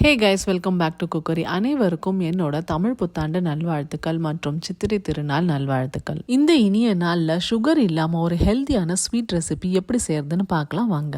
Hey guys, welcome back to cookery. அனைவருக்கும் என்னோட தமிழ் புத்தாண்டு நல்வாழ்த்துக்கள் மற்றும் சித்திரை திருநாள் நல்வாழ்த்துக்கள். இந்த இனிய நாளில் சுகர் இல்லாமல் ஒரு ஹெல்த்தியான ஸ்வீட் ரெசிபி எப்படி செய்யறதுன்னு பார்க்கலாம் வாங்க.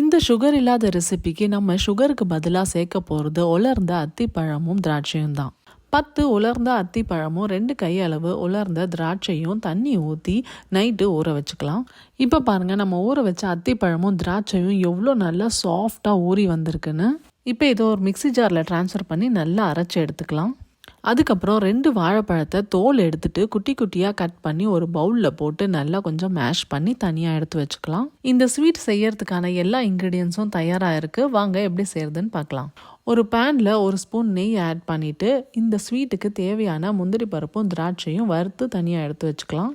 இந்த சுகர் இல்லாத ரெசிபிக்கு நம்ம சுகருக்கு பதிலாக சேர்க்க போகிறது உலர்ந்த அத்திப்பழமும் திராட்சையும் தான். 10 உலர்ந்த அத்திப்பழமும் 2 கையளவு உலர்ந்த திராட்சையும் தண்ணி ஊற்றி நைட்டு ஊற வச்சுக்கலாம். இப்போ பாருங்கள், நம்ம ஊற வச்ச அத்திப்பழமும் திராட்சையும் எவ்வளோ நல்லா சாஃப்டாக ஊறி வந்திருக்குன்னு. இப்போ இதை ஒரு மிக்சி ஜாரில் ட்ரான்ஸ்ஃபர் பண்ணி நல்லா அரைச்சி எடுத்துக்கலாம். அதுக்கப்புறம் 2 வாழைப்பழத்தை தோல் எடுத்துட்டு குட்டி குட்டியாக கட் பண்ணி ஒரு பவுலில் போட்டு நல்லா கொஞ்சம் மேஷ் பண்ணி தனியாக எடுத்து வச்சுக்கலாம். இந்த ஸ்வீட் செய்யறதுக்கான எல்லா இன்க்ரீடியன்ஸும் தயாராக இருக்குது. வாங்க எப்படி செய்யறதுன்னு பார்க்கலாம். ஒரு பேனில் 1 ஸ்பூன் நெய் ஆட் பண்ணிவிட்டு இந்த ஸ்வீட்டுக்கு தேவையான முந்திரி பருப்பும் திராட்சையும் வறுத்து தனியாக எடுத்து வச்சுக்கலாம்.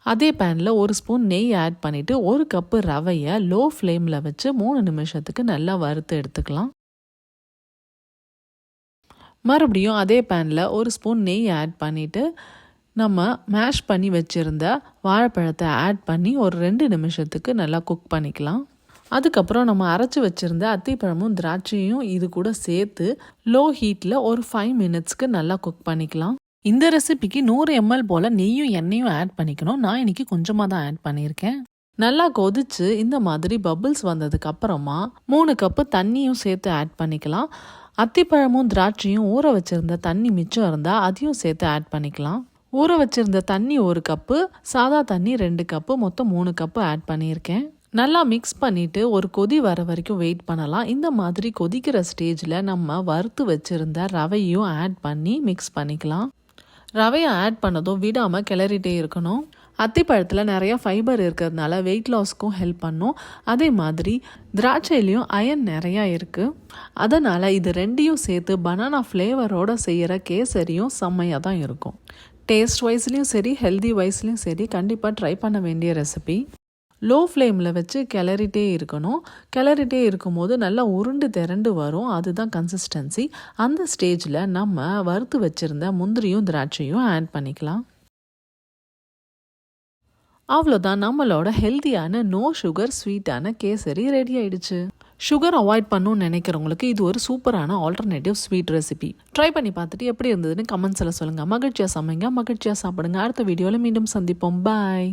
அதே பேனில் 1 ஸ்பூன் நெய் ஆட் பண்ணிவிட்டு 1 கப்பு ரவையை லோ ஃப்ளேமில் வச்சு 3 நிமிஷத்துக்கு நல்லா வறுத்து எடுத்துக்கலாம். மறுபடியும் அதே பேனில் 1 ஸ்பூன் நெய் ஆட் பண்ணிவிட்டு நம்ம மேஷ் பண்ணி வச்சுருந்த வாழைப்பழத்தை ஆட் பண்ணி ஒரு 2 நிமிஷத்துக்கு நல்லா குக் பண்ணிக்கலாம். அதுக்கப்புறம் நம்ம அரைச்சி வச்சுருந்த அத்திப்பழமும் திராட்சையும் இது கூட சேர்த்து லோ ஹீட்டில் ஒரு 5 மினிட்ஸ்க்கு நல்லா குக் பண்ணிக்கலாம். இந்த ரெசிபிக்கு 100 ml போல் நெய்யும் எண்ணெயும் ஆட் பண்ணிக்கணும். நான் இன்னைக்கு கொஞ்சமாக தான் ஆட் பண்ணியிருக்கேன். நல்லா கொதிச்சு இந்த மாதிரி பபிள்ஸ் வந்ததுக்கு அப்புறமா 3 கப்பு தண்ணியும் சேர்த்து ஆட் பண்ணிக்கலாம். அத்திப்பழமும் திராட்சையும் ஊற வச்சிருந்த தண்ணி மிச்சம் இருந்தால் அதையும் சேர்த்து ஆட் பண்ணிக்கலாம். ஊற வச்சிருந்த தண்ணி 1 கப்பு, சாதா தண்ணி 2 கப்பு, மொத்தம் 3 கப்பு ஆட் பண்ணியிருக்கேன். நல்லா மிக்ஸ் பண்ணிவிட்டு ஒரு கொதி வர வரைக்கும் வெயிட் பண்ணலாம். இந்த மாதிரி கொதிக்கிற ஸ்டேஜில் நம்ம வறுத்து வச்சுருந்த ரவையும் ஆட் பண்ணி மிக்ஸ் பண்ணிக்கலாம். ரவையை ஆட் பண்ணதும் விடாமல் கிளறிட்டே இருக்கணும். அத்திப்பழத்தில் நிறையா ஃபைபர் இருக்கிறதுனால வெயிட் லாஸ்க்கும் ஹெல்ப் பண்ணும். அதே மாதிரி திராட்சையிலையும் அயன் நிறையா இருக்குது. அதனால் இது 2யும் சேர்த்து பனானா ஃப்ளேவரோடு செய்கிற கேசரியும் செம்மையாக தான் இருக்கும். டேஸ்ட் வைஸ்லேயும் சரி, ஹெல்தி வைஸ்லேயும் சரி, கண்டிப்பாக ட்ரை பண்ண வேண்டிய ரெசிபி. லோ ஃப்ளேமில் வச்சு கிளறிட்டே இருக்கணும். கிளறிட்டே இருக்கும்போது நல்லா உருண்டு திரண்டு வரும். அதுதான் கன்சிஸ்டன்சி. அந்த ஸ்டேஜில் நம்ம வறுத்து வச்சுருந்த முந்திரியும் திராட்சையும் ஆட் பண்ணிக்கலாம். அவ்வளோதான், நம்மளோட ஹெல்த்தியான நோ சுகர் ஸ்வீட்டான கேசரி ரெடி ஆயிடுச்சு. சுகர் அவாய்ட் பண்ணணும்னு நினைக்கிறவங்களுக்கு இது ஒரு சூப்பரான ஆல்டர்னேட்டிவ் ஸ்வீட் ரெசிபி. ட்ரை பண்ணி பார்த்துட்டு எப்படி இருந்ததுன்னு கமெண்ட்ஸில் சொல்லுங்கள். மகிழ்ச்சியாக சமைங்க, மகிழ்ச்சியாக சாப்பிடுங்க. அடுத்த வீடியோவில் மீண்டும் சந்திப்போம். பாய்.